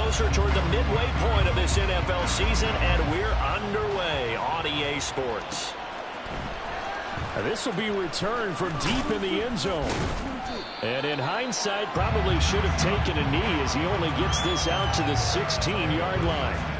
closer toward the midway point of this NFL season, and we're underway on EA Sports. This will be returned from deep in the end zone. And in hindsight, probably should have taken a knee as he only gets this out to the 16-yard line.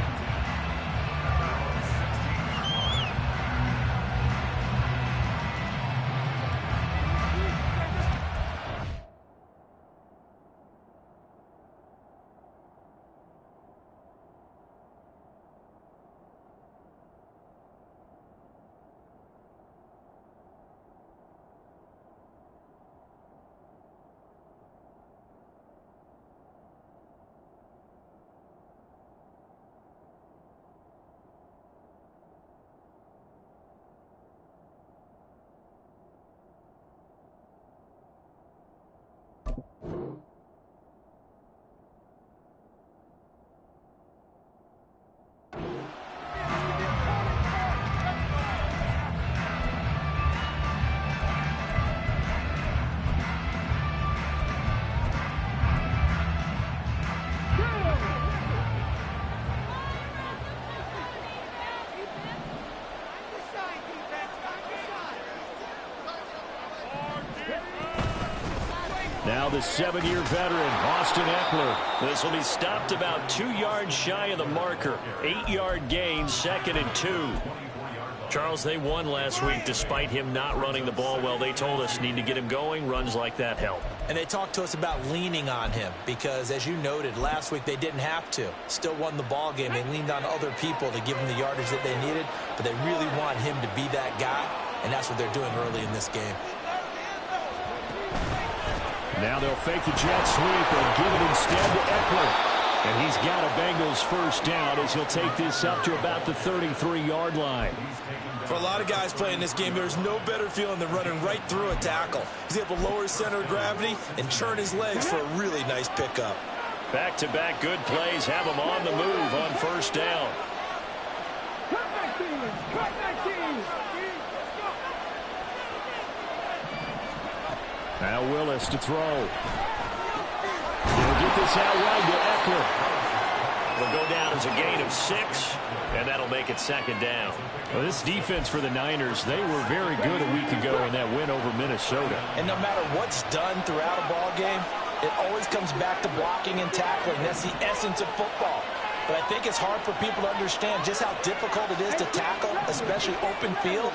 Now the 7-year veteran, Austin Ekeler. This will be stopped about 2 yards shy of the marker. 8-yard gain, 2nd and 2. Charles, they won last week despite him not running the ball well. They told us need to get him going. Runs like that help. And they talked to us about leaning on him because, as you noted, last week they didn't have to. Still won the ball game. They leaned on other people to give him the yardage that they needed, but they really want him to be that guy, and that's what they're doing early in this game. Now they'll fake the jet sweep and give it instead to Ekeler. And he's got a Bengals first down as he'll take this up to about the 33-yard line. For a lot of guys playing this game, there's no better feeling than running right through a tackle. He's able to lower his center of gravity and churn his legs for a really nice pickup. Back-to-back good plays have him on the move on first down. Now Willis to throw. He'll get this out wide to Ekeler. It'll go down as a gain of 6, and that'll make it 2nd down. Well, this defense for the Niners, they were very good a week ago in that win over Minnesota. And no matter what's done throughout a ball game, it always comes back to blocking and tackling. That's the essence of football. But I think it's hard for people to understand just how difficult it is to tackle, especially open field.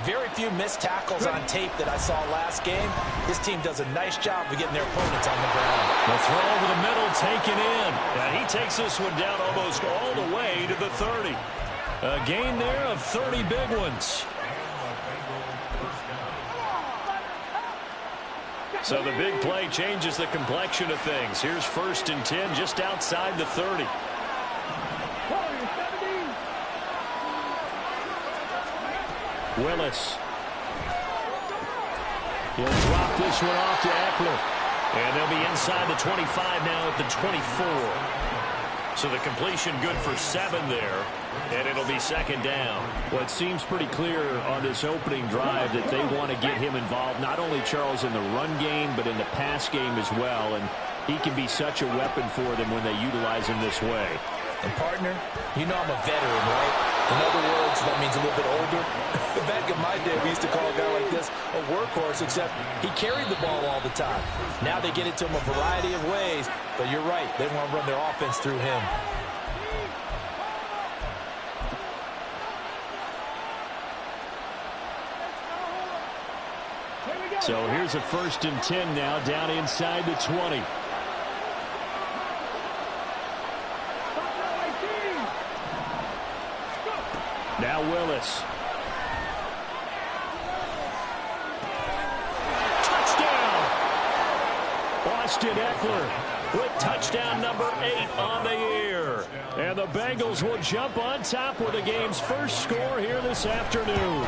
Very few missed tackles on tape that I saw last game. This team does a nice job of getting their opponents on the ground. The throw over the middle taken in. And he takes this one down almost all the way to the 30. A gain there of 30 big ones. So the big play changes the complexion of things. Here's 1st and 10 just outside the 30. Willis. He'll drop this one off to Ekeler. And they'll be inside the 25 now at the 24. So the completion good for 7 there. And it'll be 2nd down. Well, it seems pretty clear on this opening drive that they want to get him involved, not only, Charles, in the run game, but in the pass game as well. And he can be such a weapon for them when they utilize him this way. And, partner, you know I'm a veteran, right? In other words, that means a little bit older. Back in my day, we used to call a guy like this a workhorse, except he carried the ball all the time. Now they get it to him a variety of ways, but you're right. They want to run their offense through him. So here's a 1st and 10 now down inside the 20. Now Willis. Touchdown! Austin Ekeler with touchdown number 8 on the year. And the Bengals will jump on top with the game's first score here this afternoon.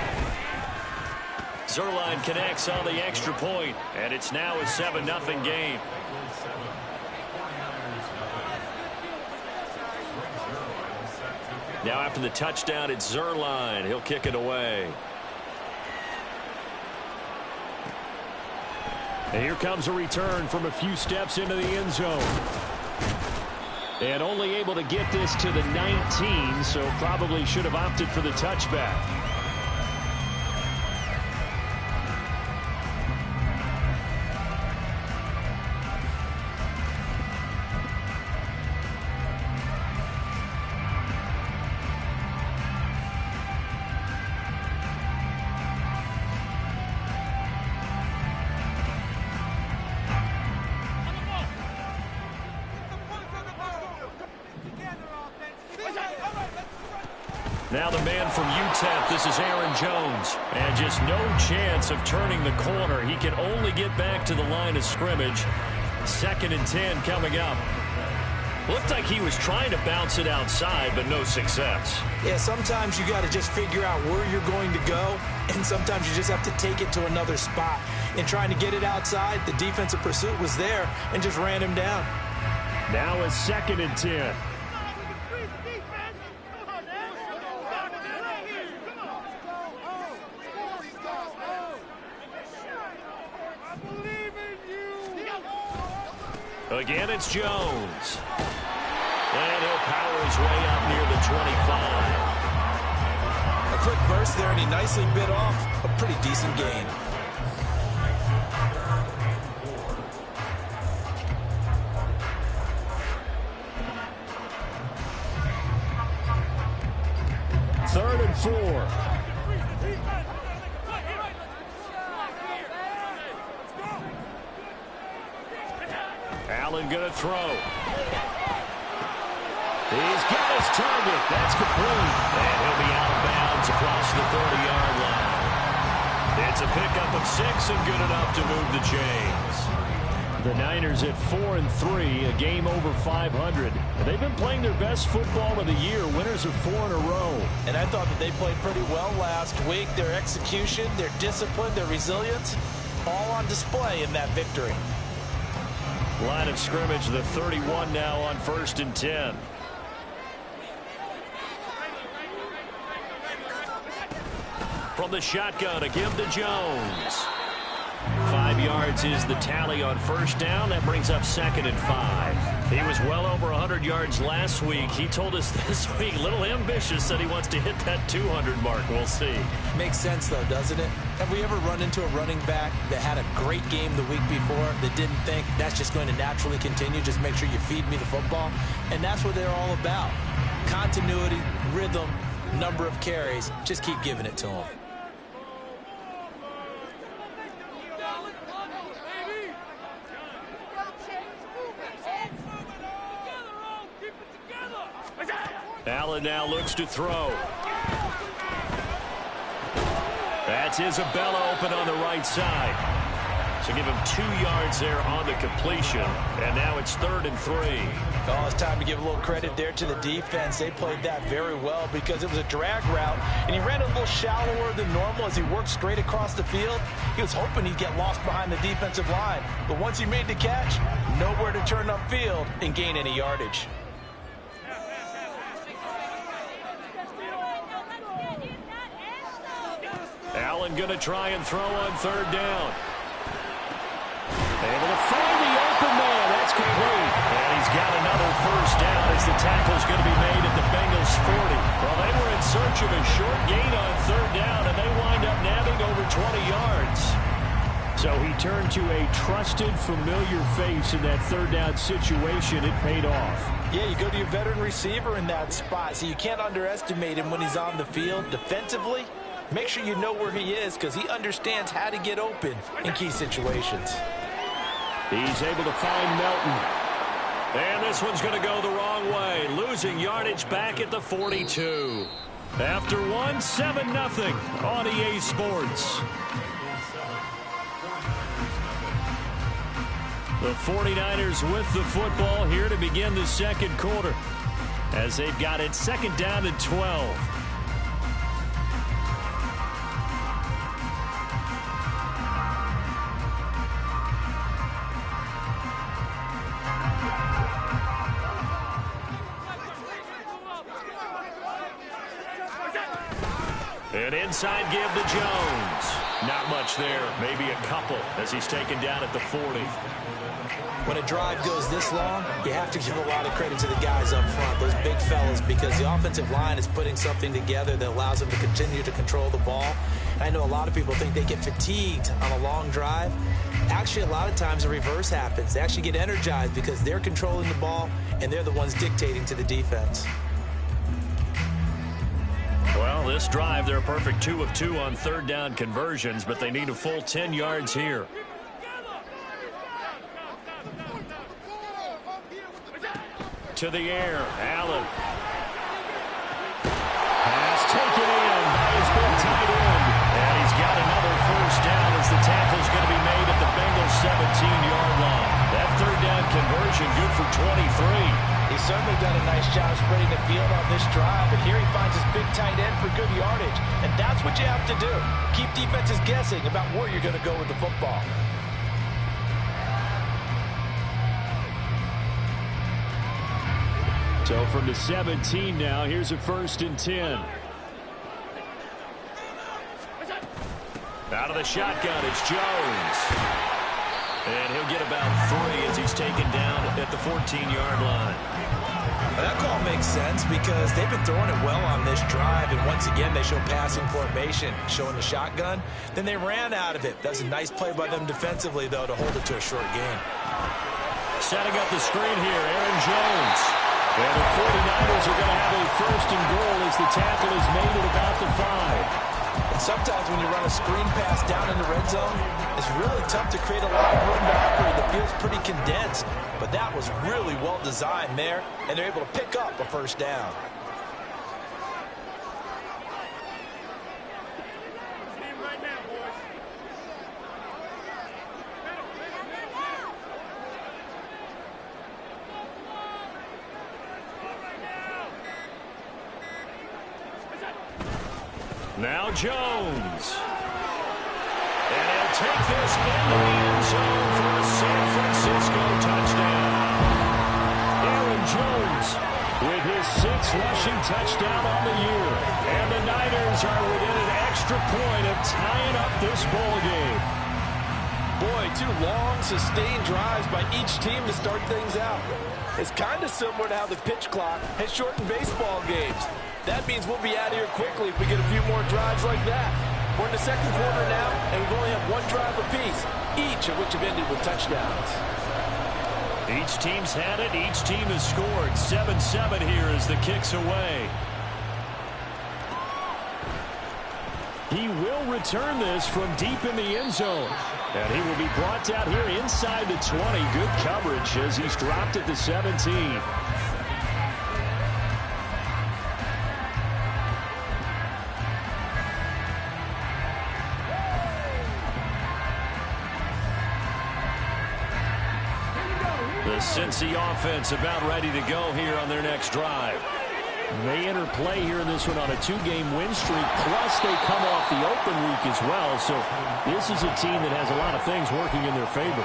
Zuerlein connects on the extra point, and it's now a 7-0 game. Now after the touchdown, it's Zuerlein. He'll kick it away. And here comes a return from a few steps into the end zone. And only able to get this to the 19, so probably should have opted for the touchback. Now the man from UTEP, this is Aaron Jones. And just no chance of turning the corner. He can only get back to the line of scrimmage. 2nd and 10 coming up. Looked like he was trying to bounce it outside, but no success. Yeah, sometimes you got to just figure out where you're going to go, and sometimes you just have to take it to another spot. In trying to get it outside, the defensive pursuit was there and just ran him down. Now it's 2nd and 10. Again, it's Jones. And he'll power his way up near the 25. A quick burst there, and he nicely bit off a pretty decent gain. Third and 4. Allen going to throw. He's got his target. That's complete. And he'll be out of bounds across the 30-yard line. It's a pickup of 6 and good enough to move the chains. The Niners at 4-3, a game over 500. They've been playing their best football of the year. Winners of 4 in a row. And I thought that they played pretty well last week. Their execution, their discipline, their resilience, all on display in that victory. Line of scrimmage, the 31 now on 1st and 10. From the shotgun, a give to Jones. 5 yards is the tally on 1st down. That brings up 2nd and 5. He was well over 100 yards last week. He told us this week, a little ambitious, said he wants to hit that 200 mark. We'll see. Makes sense, though, doesn't it? Have we ever run into a running back that had a great game the week before that didn't think that's just going to naturally continue? Just make sure you feed me the football. And that's what they're all about. Continuity, rhythm, number of carries. Just keep giving it to them. Allen now looks to throw. That's Isabella open on the right side. So give him 2 yards there on the completion. And now it's 3rd and 3. Oh, it's time to give a little credit there to the defense. They played that very well because it was a drag route, and he ran a little shallower than normal as he worked straight across the field. He was hoping he'd get lost behind the defensive line. But once he made the catch, nowhere to turn upfield and gain any yardage. Allen going to try and throw on 3rd down. Able to find the open man. That's complete. And he's got another 1st down as the tackle's going to be made at the Bengals 40. Well, they were in search of a short gain on 3rd down, and they wind up nabbing over 20 yards. So he turned to a trusted, familiar face in that 3rd down situation. It paid off. Yeah, you go to your veteran receiver in that spot, so you can't underestimate him when he's on the field. Defensively, make sure you know where he is because he understands how to get open in key situations. He's able to find Melton. And this one's going to go the wrong way. Losing yardage back at the 42. After 7-0 on EA Sports. The 49ers with the football here to begin the 2nd quarter as they've got it 2nd down and 12. An inside give to Jones. Not much there. Maybe a couple as he's taken down at the 40. When a drive goes this long, you have to give a lot of credit to the guys up front, those big fellas, because the offensive line is putting something together that allows them to continue to control the ball. I know a lot of people think they get fatigued on a long drive. Actually, a lot of times the reverse happens. They actually get energized because they're controlling the ball, and they're the ones dictating to the defense. Well, this drive, they're a perfect 2 of 2 on third down conversions, but they need a full 10 yards here. To the air, Allen. Pass taken in by his big tight end. And he's got another first down as the tackle's going to be made at the Bengals 17-yard line. That third down conversion good for 23. He's certainly done a nice job spreading the field on this drive, but here he finds his big tight end for good yardage. And that's what you have to do. Keep defenses guessing about where you're going to go with the football. So from the 17 now, here's a 1st and 10. Out of the shotgun, it's Jones. And he'll get about 3 as he's taken down at the 14-yard line. That call makes sense because they've been throwing it well on this drive, and once again they show passing formation, showing the shotgun. Then they ran out of it. That's a nice play by them defensively, though, to hold it to a short gain. Setting up the screen here, Aaron Jones. And the 49ers are going to have a 1st and goal as the tackle is made at about the 5. And sometimes when you run a screen pass down in the red zone, it's really tough to create a lot of room to operate. The field's pretty condensed, but that was really well designed there, and they're able to pick up a first down. Now Jones. And he'll take this into the end zone for a San Francisco touchdown. Aaron Jones with his 6th rushing touchdown on the year. And the Niners are within an extra point of tying up this ball game. Boy, 2 long, sustained drives by each team to start things out. It's kind of similar to how the pitch clock has shortened baseball games. That means we'll be out of here quickly if we get a few more drives like that. We're in the 2nd quarter now, and we've only had 1 drive apiece, each of which have ended with touchdowns. Each team's had it. Each team has scored. 7-7 here as the kick's away. He will return this from deep in the end zone. And he will be brought down here inside the 20. Good coverage as he's dropped at the 17. The Cincy offense about ready to go here on their next drive. They enter play here in this one on a 2-game win streak, plus they come off the open week as well. So this is a team that has a lot of things working in their favor.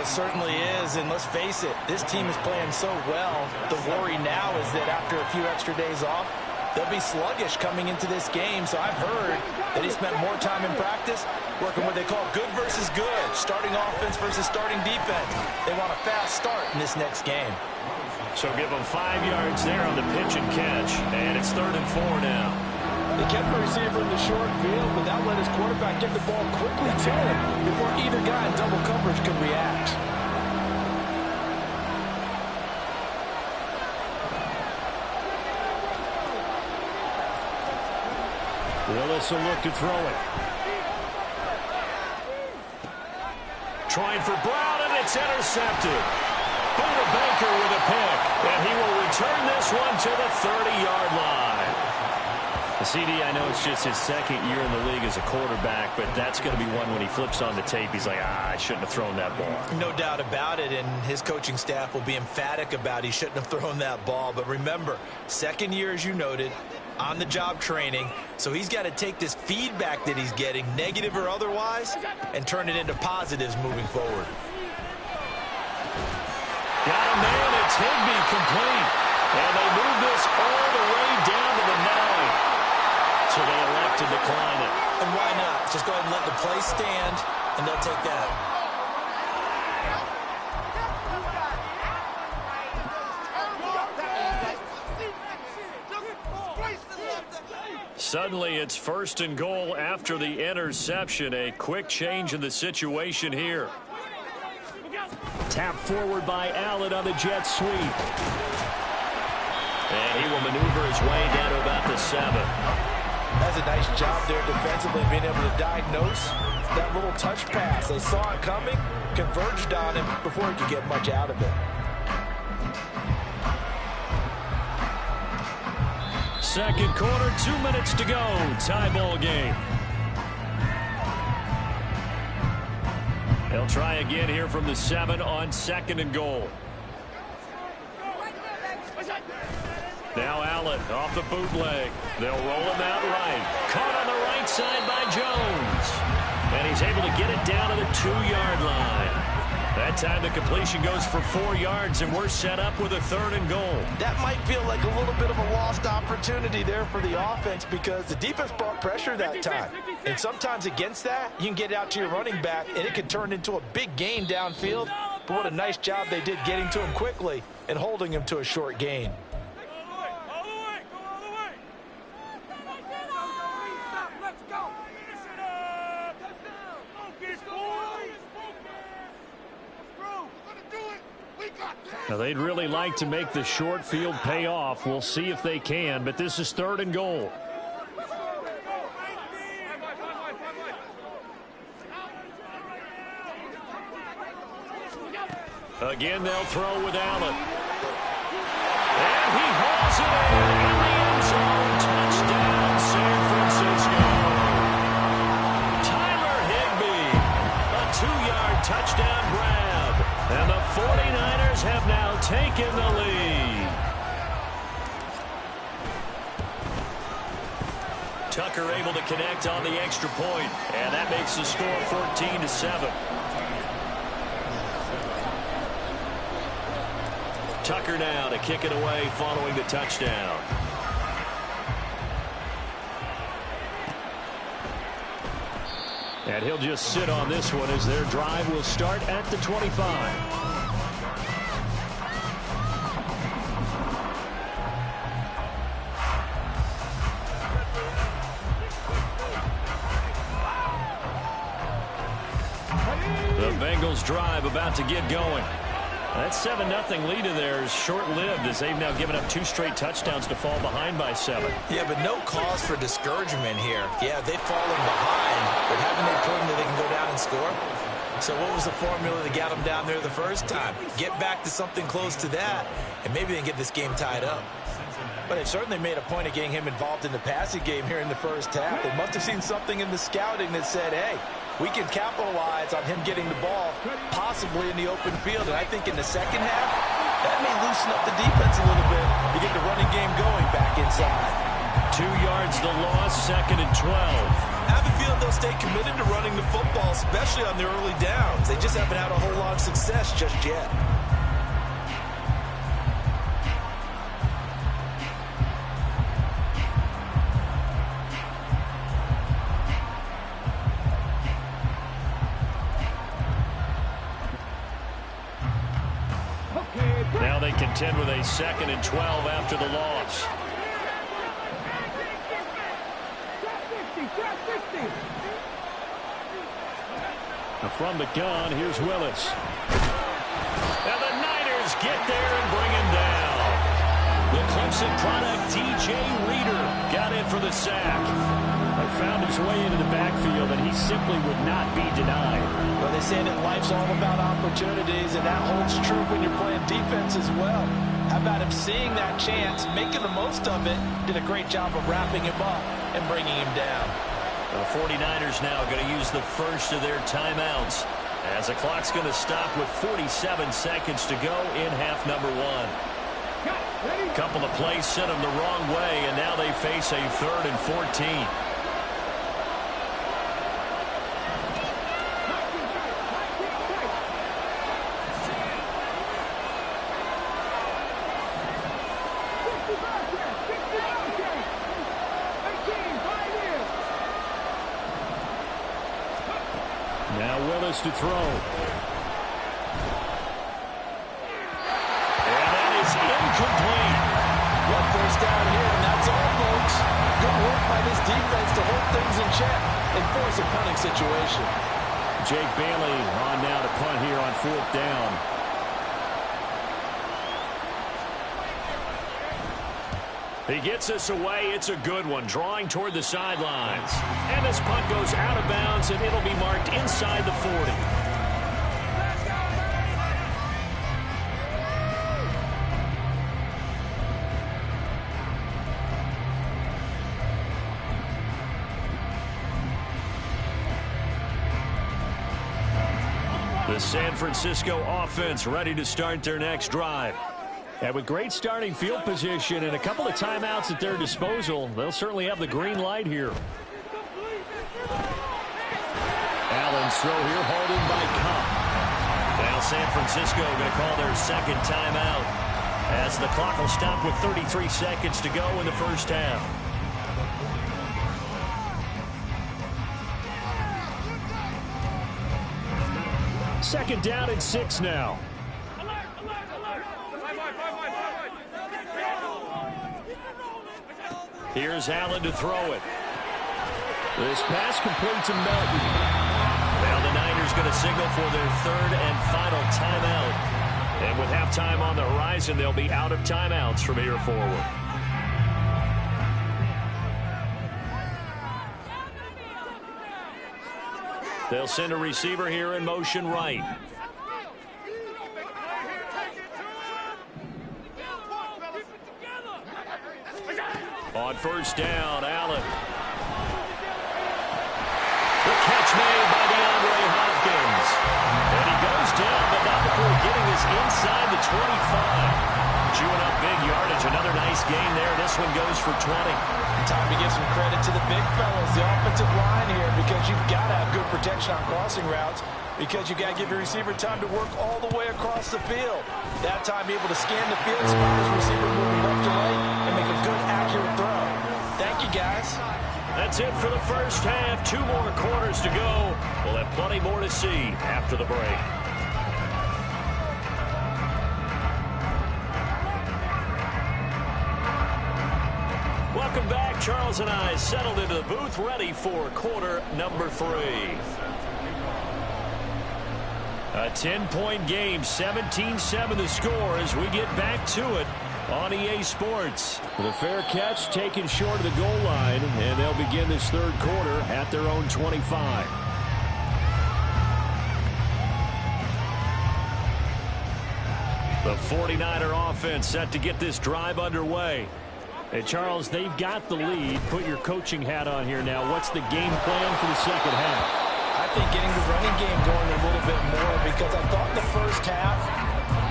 It certainly is, and let's face it, this team is playing so well. The worry now is that after a few extra days off, they'll be sluggish coming into this game. So I've heard that he spent more time in practice working what they call good versus good, starting offense versus starting defense. They want a fast start in this next game. So give them 5 yards there on the pitch and catch, and it's 3rd and 4 now. They kept the receiver in the short field, but that let his quarterback get the ball quickly to him before either guy in double coverage could react. Willis will look to throw it. Trying for Brown, and it's intercepted. Buda Baker with a pick, and he will return this one to the 30-yard line. The CD, I know it's just his 2nd year in the league as a quarterback, but that's going to be one when he flips on the tape, he's like, I shouldn't have thrown that ball. No doubt about it, and his coaching staff will be emphatic about he shouldn't have thrown that ball. But remember, 2nd year, as you noted, on-the-job training, so he's got to take this feedback that he's getting, negative or otherwise, and turn it into positives moving forward. Got a man, it's Higbee complete. And they move this all the way down to the 9. So they elect to decline it. And why not? Just go ahead and let the play that. Suddenly, it's 1st and goal after the interception. A quick change in the situation here. Tap forward by Allen on the jet sweep. And he will maneuver his way down to about the 7. That's a nice job there defensively, being able to diagnose that little touch pass. They saw it coming, converged on him before he could get much out of it. Second quarter, 2 minutes to go. Tie ball game. They'll try again here from the 7 on 2nd and goal. Now Allen off the bootleg. They'll roll him out right. Caught on the right side by Jones. And he's able to get it down to the 2-yard line. That time the completion goes for 4 yards, and we're set up with a 3rd and goal. That might feel like a little bit of a lost opportunity there for the offense because the defense brought pressure that time. And sometimes against that, you can get out to your running back, and it can turn into a big gain downfield. But what a nice job they did getting to him quickly and holding him to a short gain. Now, they'd really like to make the short field pay off. We'll see if they can, but this is 3rd and goal. Again, they'll throw with Allen. And he hauls it in the end zone. Touchdown, San Francisco. Tyler Higbee, a 2-yard touchdown grab. And the 49ers have now taken the lead. Tucker able to connect on the extra point, and that makes the score 14-7. Tucker now to kick it away following the touchdown. And he'll just sit on this one as their drive will start at the 25. The Bengals drive about to get going. That 7-0 lead of theirs short-lived as they've now given up 2 straight touchdowns to fall behind by 7. Yeah, but no cause for discouragement here. Yeah, they've fallen behind, but haven't they proven that they can go down and score? So what was the formula that got them down there the first time? Get back to something close to that, and maybe they can get this game tied up. But they certainly made a point of getting him involved in the passing game here in the first half. They must have seen something in the scouting that said, hey, we can capitalize on him getting the ball, possibly in the open field. And I think in the second half, that may loosen up the defense a little bit to get the running game going back inside. 2 yards the loss, 2nd and 12. I have a feeling they'll stay committed to running the football, especially on their early downs. They just haven't had a whole lot of success just yet. Now they contend with a 2nd and 12 after the loss. Now from the gun, here's Willis. And the Niners get there and bring him down. The Clemson product, DJ Reader, got in for the sack. Found his way into the backfield, and he simply would not be denied. Well, they say that life's all about opportunities, and that holds true when you're playing defense as well. How about him seeing that chance, making the most of it, did a great job of wrapping him up and bringing him down. The 49ers now going to use the first of their timeouts as the clock's going to stop with 47 seconds to go in half number 1. Couple of plays sent them the wrong way, and now they face a 3rd and 14. Thomas to throw. And that is incomplete. One first down here, and that's all, folks. Good work by this defense to hold things in check and force a punting situation. Jake Bailey on now to punt here on 4th down. He gets us away. It's a good one, drawing toward the sidelines. And this punt goes out of bounds, and it'll be marked inside the 40. The San Francisco offense ready to start their next drive. And with great starting field position and a couple of timeouts at their disposal, they'll certainly have the green light here. Allen's throw here, hauled in by Kupp. Now San Francisco going to call their second timeout as the clock will stop with 33 seconds to go in the first half. Second down and 6 now. Here's Allen to throw it. This pass complete to Melton. Now the Niners going to signal for their third and final timeout. And with halftime on the horizon, they'll be out of timeouts from here forward. They'll send a receiver here in motion right. On first down, Allen. The catch made by DeAndre Hopkins. And he goes down, but not before getting us inside the 25. Chewing up big yardage. Another nice gain there. This one goes for 20. Time to give some credit to the big fellas, the offensive line here, because you've got to have good protection on crossing routes, because you've got to give your receiver time to work all the way across the field. That time, be able to scan the field, spot his receiver moving left to right, and make a good, accurate throw. Thank you, guys. That's it for the first half. 2 more quarters to go. We'll have plenty more to see after the break. Welcome back. Charles and I settled into the booth, ready for quarter number 3. A 10-point game, 17-7 the score as we get back to it on EA Sports. The fair catch taken short of the goal line, and they'll begin this third quarter at their own 25. The 49er offense set to get this drive underway. Hey, Charles, they've got the lead. Put your coaching hat on here now. What's the game plan for the second half? I think getting the running game going a little bit more, because I thought the first half,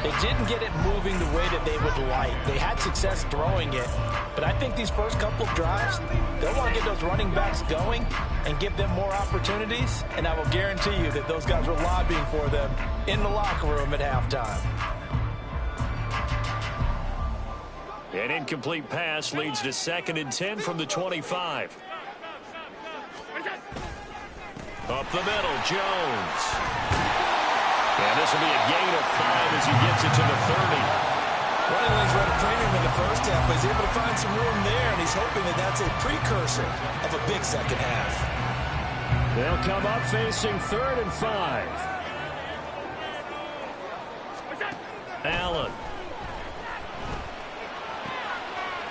they didn't get it moving the way that they would like. They had success throwing it, but I think these first couple of drives, they'll want to get those running backs going and give them more opportunities, and I will guarantee you that those guys were lobbying for them in the locker room at halftime. An incomplete pass leads to 2nd and 10 from the 25. Up the middle, Jones. And this will be a gain of 5 as he gets it to the 30. Running lanes run a premium in the first half, but he's able to find some room there, and he's hoping that that's a precursor of a big second half. They'll come up facing 3rd and 5. Allen.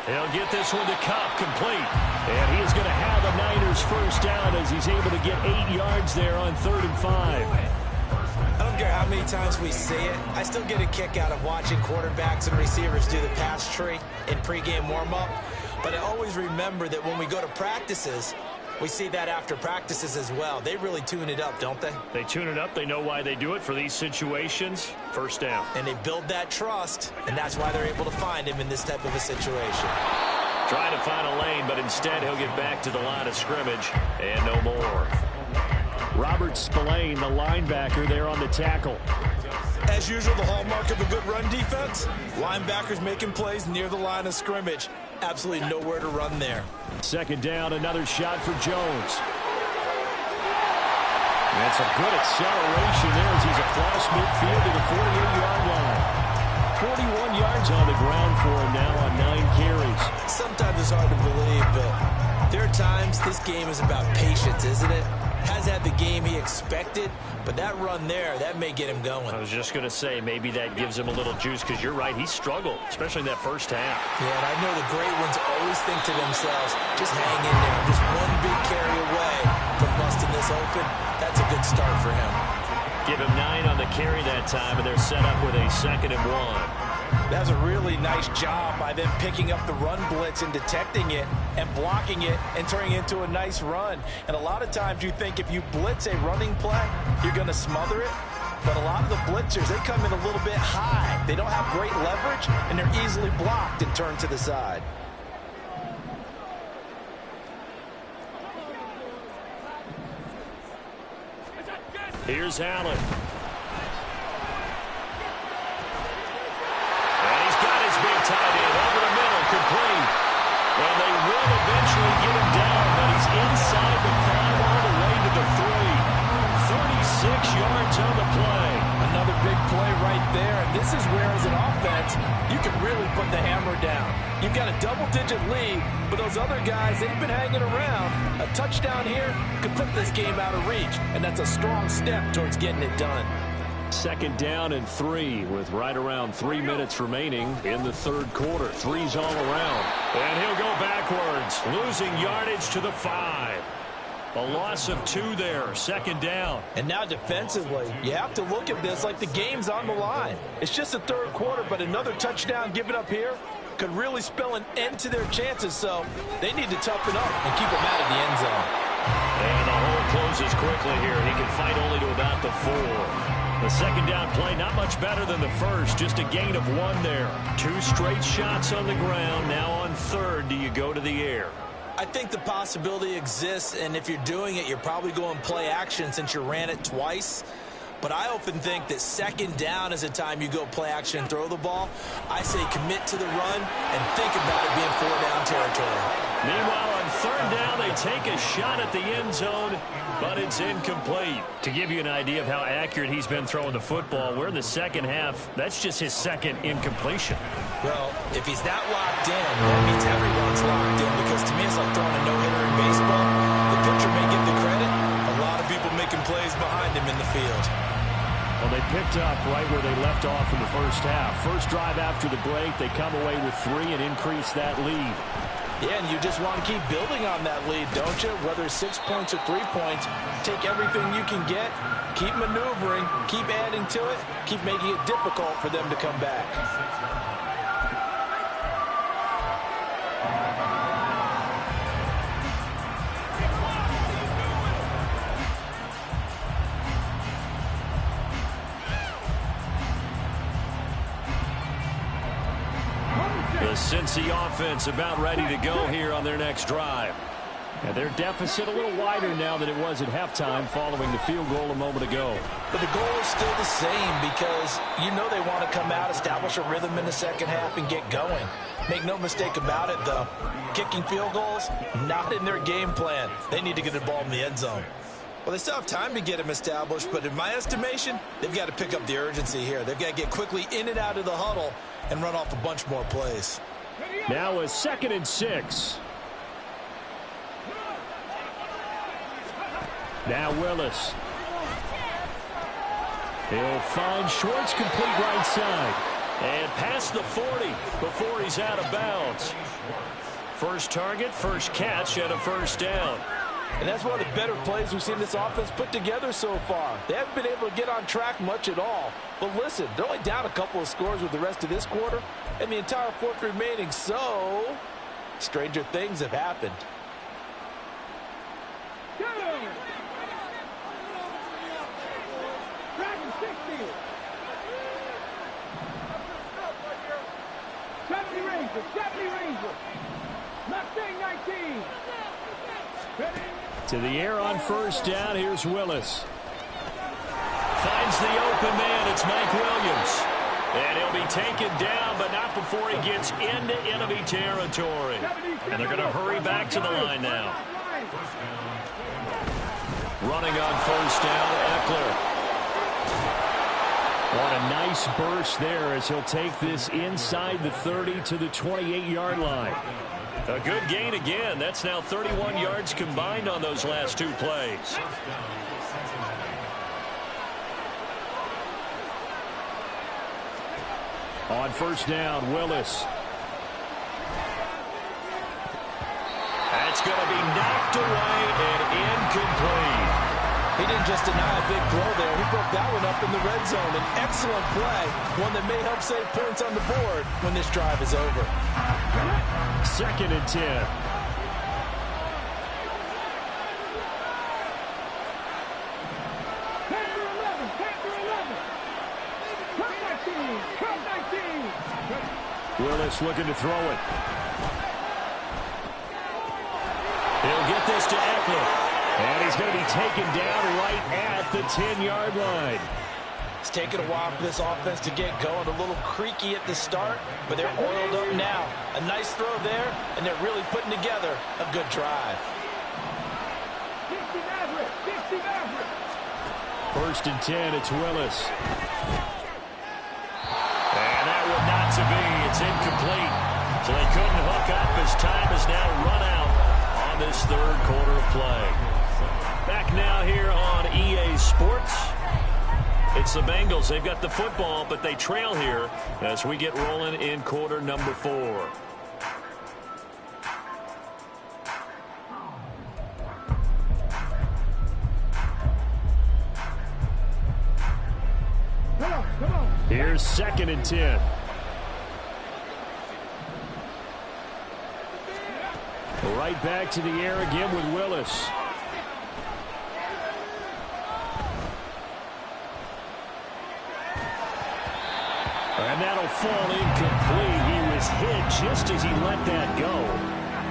He'll get this one to Kupp, complete. And he is going to have the Niners first down as he's able to get 8 yards there on 3rd and 5. I don't care how many times we see it. I still get a kick out of watching quarterbacks and receivers do the pass tree in pregame warm-up. But I always remember that when we go to practices, we see that after practices as well. They really tune it up, don't they? They tune it up. They know why they do it for these situations. First down. And they build that trust, and that's why they're able to find him in this type of a situation. Trying to find a lane, but instead he'll get back to the line of scrimmage and no more. Robert Spillane, the linebacker, there on the tackle. As usual, the hallmark of a good run defense, linebackers making plays near the line of scrimmage. Absolutely nowhere to run there. 2nd down, another shot for Jones. That's a good acceleration there as he's across midfield to the 48-yard line. 41 yards on the ground for him now on 9 carries. Sometimes it's hard to believe, but there are times this game is about patience, isn't it? Has had the game he expected, but that run there, that may get him going. I was just going to say, maybe that gives him a little juice, because you're right, he struggled, especially in that first half. Yeah, and I know the great ones always think to themselves, just hang in there, just one big carry away from busting this open. That's a good start for him. Give him 9 on the carry that time, and they're set up with a 2nd and 1. That was a really nice job by them picking up the run blitz and detecting it and blocking it and turning it into a nice run. And a lot of times you think if you blitz a running play, you're going to smother it. But a lot of the blitzers, they come in a little bit high. They don't have great leverage, and they're easily blocked and turned to the side. Here's Allen. Big tight end over the middle, complete. And they will eventually get him down, but he's inside the 5 all the way to the 3. 46 yards on the play. Another big play right there. And this is where, as an offense, you can really put the hammer down. You've got a double-digit lead, but those other guys, they've been hanging around. A touchdown here could put this game out of reach, and that's a strong step towards getting it done. 2nd down and 3 with right around 3 minutes remaining in the 3rd quarter. 3's all around. And he'll go backwards, losing yardage to the 5. A loss of 2 there, 2nd down. And now defensively, you have to look at this like the game's on the line. It's just the 3rd quarter, but another touchdown given up here could really spell an end to their chances, so they need to toughen up and keep them out of the end zone. And the hole closes quickly here. He can fight only to about the 4. The 2nd down play, not much better than the first. Just a gain of 1 there. 2 straight shots on the ground. Now on 3rd, do you go to the air? I think the possibility exists, and if you're doing it, you're probably going play action since you ran it twice. But I often think that 2nd down is a time you go play action and throw the ball. I say commit to the run and think about it being 4-down territory. Meanwhile, on 3rd down, they take a shot at the end zone, but it's incomplete. To give you an idea of how accurate he's been throwing the football, we're in the 2nd half. That's just his 2nd incompletion. Well, if he's not locked in, that means everyone's locked in, because to me it's like throwing a no-hitter in baseball. The pitcher may get the credit. A lot of people making plays behind him in the field. Well, they picked up right where they left off in the first half. First drive after the break, they come away with 3 and increase that lead. Yeah, and you just want to keep building on that lead, don't you? Whether 6 points or 3 points, take everything you can get, keep maneuvering, keep adding to it, keep making it difficult for them to come back. The Cincy offense about ready to go here on their next drive. And their deficit a little wider now than it was at halftime following the field goal a moment ago. But the goal is still the same, because you know they want to come out, establish a rhythm in the 2nd half, and get going. Make no mistake about it, though. Kicking field goals, not in their game plan. They need to get the ball in the end zone. Well, they still have time to get them established, but in my estimation, they've got to pick up the urgency here. They've got to get quickly in and out of the huddle and run off a bunch more plays. Now a 2nd and 6. Now Willis. He'll find Schwartz, complete right side. And past the 40 before he's out of bounds. First target, first catch, and a 1st down. And that's one of the better plays we've seen this offense put together so far. They haven't been able to get on track much at all. But listen, they're only down a couple of scores with the rest of this quarter and the entire 4th remaining, so stranger things have happened. To the air on 1st down. Here's Willis. Finds the open man. It's Mike Williams. And he'll be taken down, but not before he gets into enemy territory. And they're going to hurry back to the line now. Running on first down, Eckler. What a nice burst there as he'll take this inside the 30 to the 28-yard line. A good gain again. That's now 31 yards combined on those last two plays. On first down, Willis. That's going to be knocked away and incomplete. He didn't just deny a big throw there. He broke that one up in the red zone. An excellent play, one that may help save points on the board when this drive is over. 2nd and 10. Willis looking to throw it. He'll get this to Eckler. And he's going to be taken down right at the 10-yard line. It's taken a while for this offense to get going. A little creaky at the start, but they're oiled up now. A nice throw there, and they're really putting together a good drive. 1st and 10, it's Willis. And that one not to be. It's incomplete. So they couldn't hook up as time has now run out on this third quarter of play. Back now here on EA Sports. It's the Bengals. They've got the football, but they trail here as we get rolling in quarter number 4. Here's 2nd and 10. Right back to the air again with Willis. And that'll fall incomplete. He was hit just as he let that go.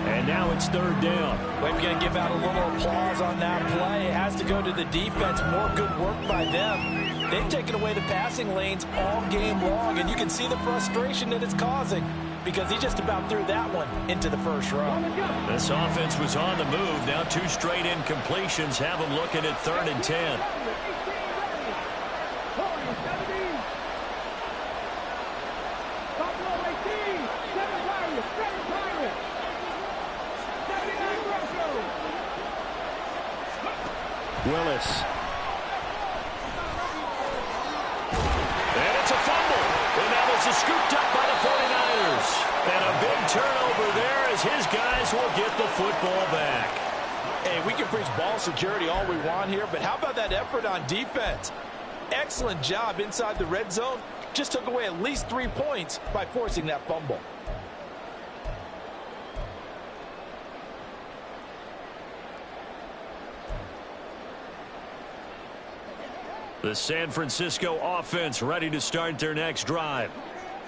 And now it's 3rd down. We're going to give out a little applause on that play. It has to go to the defense. More good work by them. They've taken away the passing lanes all game long, and you can see the frustration that it's causing because he just about threw that one into the first row. This offense was on the move. Now 2 straight incompletions have them looking at 3rd and 10. Willis. And it's a fumble. And now this is scooped up by the 49ers. And a big turnover there as his guys will get the football back. Hey, we can preach ball security all we want here, but how about that effort on defense? Excellent job inside the red zone. Just took away at least 3 points by forcing that fumble. The San Francisco offense ready to start their next drive.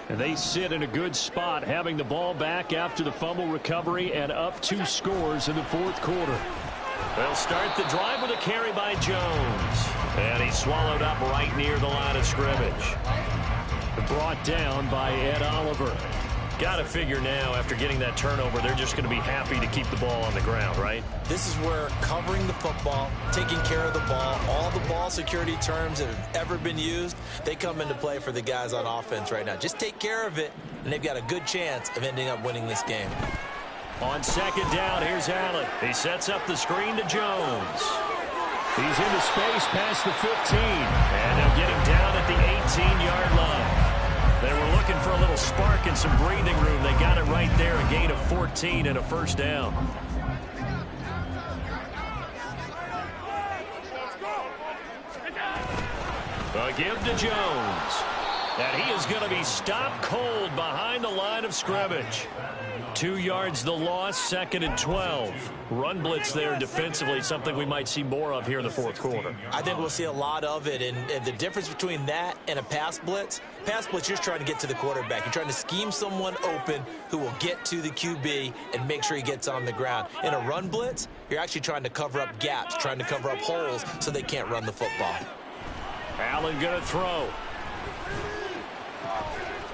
And they sit in a good spot, having the ball back after the fumble recovery and up 2 scores in the 4th quarter. They'll start the drive with a carry by Jones. And he's swallowed up right near the line of scrimmage. Brought down by Ed Oliver. Got to figure now, after getting that turnover, they're just going to be happy to keep the ball on the ground, right? This is where covering the football, taking care of the ball, all the ball security terms that have ever been used, they come into play for the guys on offense right now. Just take care of it, and they've got a good chance of ending up winning this game. On 2nd down, here's Allen. He sets up the screen to Jones. He's into space past the 15. And they'll get him down at the 18-yard line. They were looking for a little spark and some breathing room. They got it right there, a gain of 14 and a 1st down. A give to Jones. And he is going to be stopped cold behind the line of scrimmage. 2 yards the loss, 2nd and 12. Run blitz there defensively, something we might see more of here in the 4th quarter. I think we'll see a lot of it, and the difference between that and a pass blitz, you're trying to get to the quarterback. You're trying to scheme someone open who will get to the QB and make sure he gets on the ground. In a run blitz, you're actually trying to cover up gaps, trying to cover up holes so they can't run the football. Allen going to throw.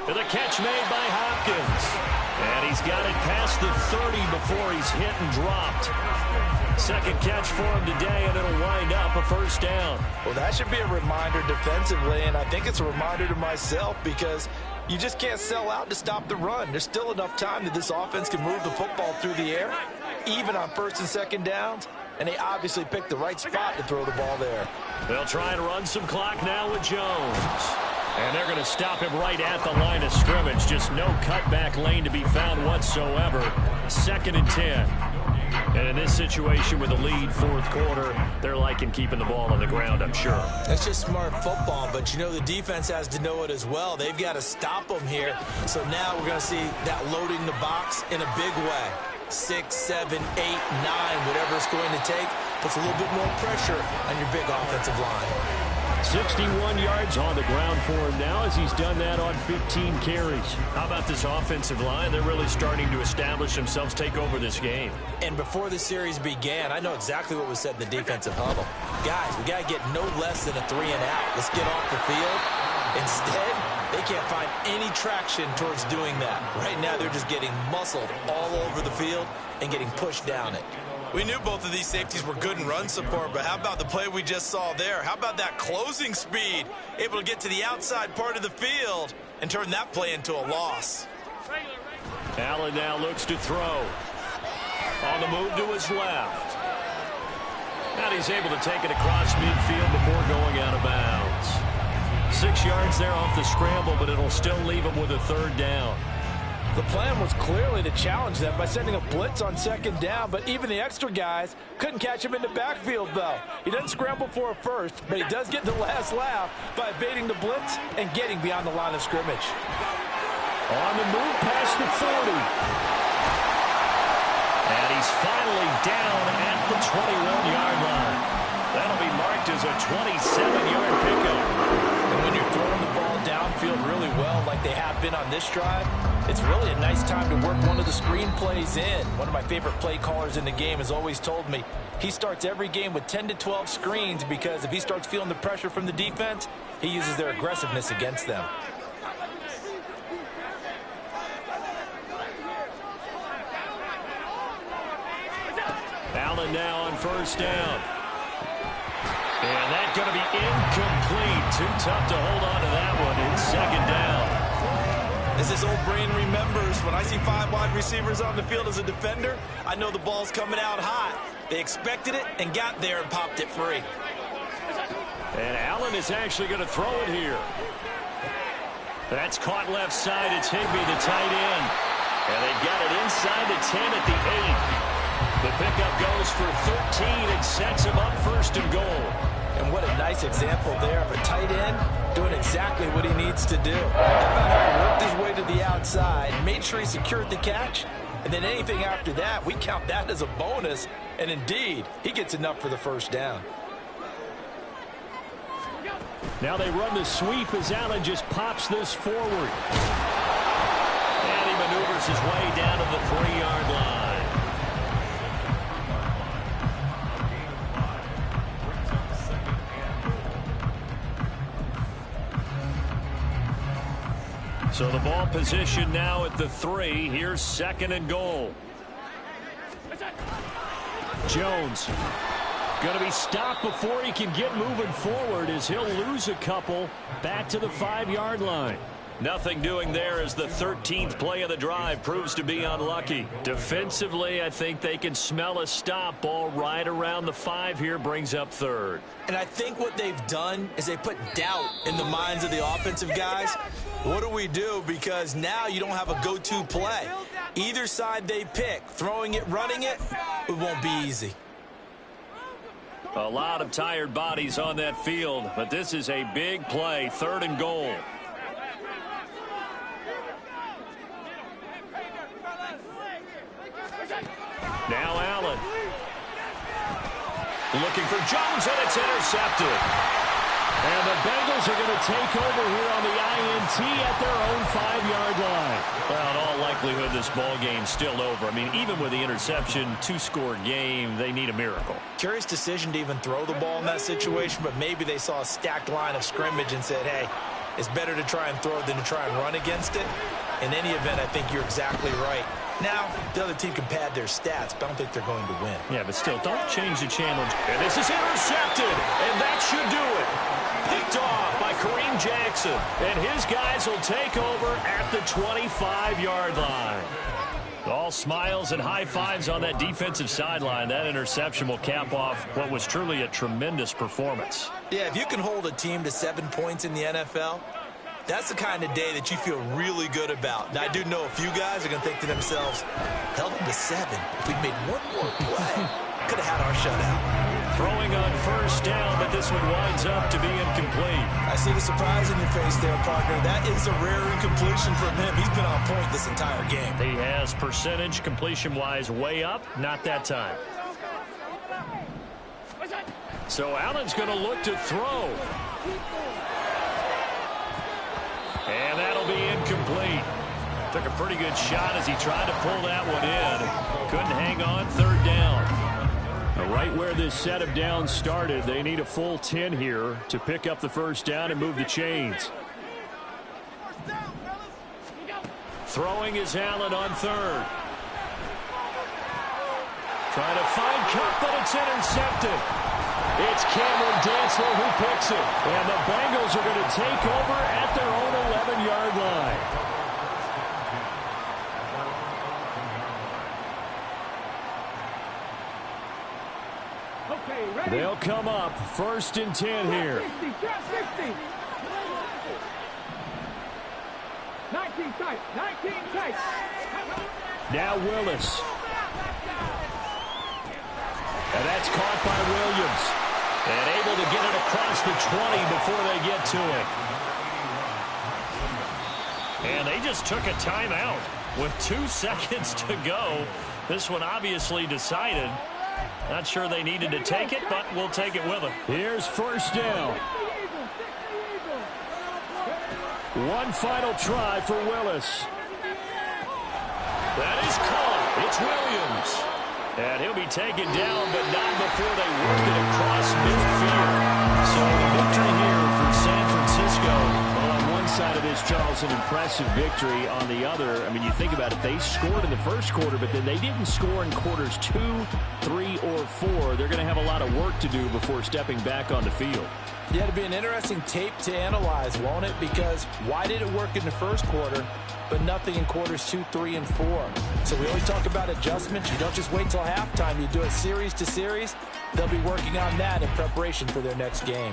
And the catch made by Hopkins. And he's got it past the 30 before he's hit and dropped. Second catch for him today, and it'll wind up a first down. Well, that should be a reminder defensively, and I think it's a reminder to myself because you just can't sell out to stop the run. There's still enough time that this offense can move the football through the air, even on first and second downs, and they obviously picked the right spot to throw the ball there. They'll try and run some clock now with Jones. And they're going to stop him right at the line of scrimmage. Just no cutback lane to be found whatsoever. 2nd and 10. And in this situation with a lead, fourth quarter, they're liking keeping the ball on the ground, I'm sure. That's just smart football, but you know the defense has to know it as well. They've got to stop them here. So now we're going to see that loading the box in a big way. 6, 7, 8, 9, whatever it's going to take, puts a little bit more pressure on your big offensive line. 61 yards on the ground for him now as he's done that on 15 carries. How about this offensive line? They're really starting to establish themselves, take over this game. And before the series began, I know exactly what was said in the defensive huddle. Guys, we got to get no less than a 3 and out. Let's get off the field. Instead, they can't find any traction towards doing that. Right now, they're just getting muscled all over the field and getting pushed down it. We knew both of these safeties were good in run support, but how about the play we just saw there? How about that closing speed? Able to get to the outside part of the field and turn that play into a loss. Allen now looks to throw. On the move to his left. And he's able to take it across midfield before going out of bounds. 6 yards there off the scramble, but it'll still leave him with a third down. The plan was clearly to challenge them by sending a blitz on second down, but even the extra guys couldn't catch him in the backfield, though. He doesn't scramble for a first, but he does get the last laugh by evading the blitz and getting beyond the line of scrimmage. On the move past the 40. And he's finally down at the 21-yard line. That'll be marked as a 27-yard pickup. And when you're throwing the ball downfield really well like they have been on this drive, it's really a nice time to work one of the screen plays in. One of my favorite play callers in the game has always told me he starts every game with 10 to 12 screens because if he starts feeling the pressure from the defense, he uses their aggressiveness against them. Allen now on first down. And that's going to be incomplete. Too tough to hold on to that one. It's second down. As his old brain remembers, when I see 5 wide receivers on the field as a defender, I know the ball's coming out hot. They expected it and got there and popped it free. And Allen is actually going to throw it here. That's caught left side. It's Higbee, the tight end. And they've got it inside the 10 at the 8. The pickup goes for 13 and sets him up first and goal. And what a nice example there of a tight end doing exactly what he needs to do. How about how he worked his way to the outside, made sure he secured the catch, and then anything after that, we count that as a bonus. And indeed, he gets enough for the first down. Now they run the sweep as Allen just pops this forward. And he maneuvers his way down to the 3-yard line. So the ball position now at the 3. Here's second and goal. Jones going to be stopped before he can get moving forward as he'll lose a couple back to the 5-yard line. Nothing doing there as the 13th play of the drive proves to be unlucky. Defensively, I think they can smell a stop. Ball right around the 5 here, brings up third. And I think what they've done is they put doubt in the minds of the offensive guys. What do we do? Because now you don't have a go-to play. Either side they pick, throwing it, running it, it won't be easy. A lot of tired bodies on that field, but this is a big play, third and goal. Now Allen. Looking for Jones, and it's intercepted. And the Bengals are going to take over here on the INT at their own 5-yard line. Well, in all likelihood, this ball game's still over. I mean, even with the interception, 2-score game, they need a miracle. Curious decision to even throw the ball in that situation, but maybe they saw a stacked line of scrimmage and said, hey, it's better to try and throw than to try and run against it. In any event, I think you're exactly right. Now, the other team can pad their stats, but I don't think they're going to win. Yeah, but still, don't change the challenge. And this is intercepted, and that should do it. Picked off by Kareem Jackson, and his guys will take over at the 25-yard line. All smiles and high fives on that defensive sideline. That interception will cap off what was truly a tremendous performance. Yeah, if you can hold a team to 7 points in the NFL, that's the kind of day that you feel really good about. Now, I do know a few guys are going to think to themselves, held them to 7. If we'd made one more play, could have had our shutout. Throwing on first down, but this one winds up to be incomplete. I see the surprise in your face there, partner. That is a rare incompletion from him. He's been on point this entire game. He has percentage completion-wise way up, not that time. So Allen's going to look to throw. And that'll be incomplete. Took a pretty good shot as he tried to pull that one in. Couldn't hang on, third down. Right where this set of downs started, they need a full 10 here to pick up the first down and move the chains. Throwing is Allen on third. Trying to find Kupp, but it's intercepted. It's Cameron Dantzler who picks it. And the Bengals are going to take over at their own 11-yard line. They'll come up first and 10 here. 19 tight. Now Willis. And that's caught by Williams. And able to get it across the 20 before they get to it. And they just took a timeout with 2 seconds to go. This one obviously decided. Not sure they needed to take it, but we'll take it with them. Here's first down. One final try for Willis. That is caught. It's Williams. And he'll be taken down, but not before they work it across midfield. So the victory here for San Francisco. Well, on one side of this, Charles, an impressive victory. On the other, I mean, you think about it, they scored in the first quarter, but then they didn't score in quarters 2, 3, or 4. They're going to have a lot of work to do before stepping back on the field. Yeah, it'll be an interesting tape to analyze, won't it? Because why did it work in the first quarter, but nothing in quarters 2, 3, and 4? So we always talk about adjustments. You don't just wait till halftime. You do it series to series. They'll be working on that in preparation for their next game.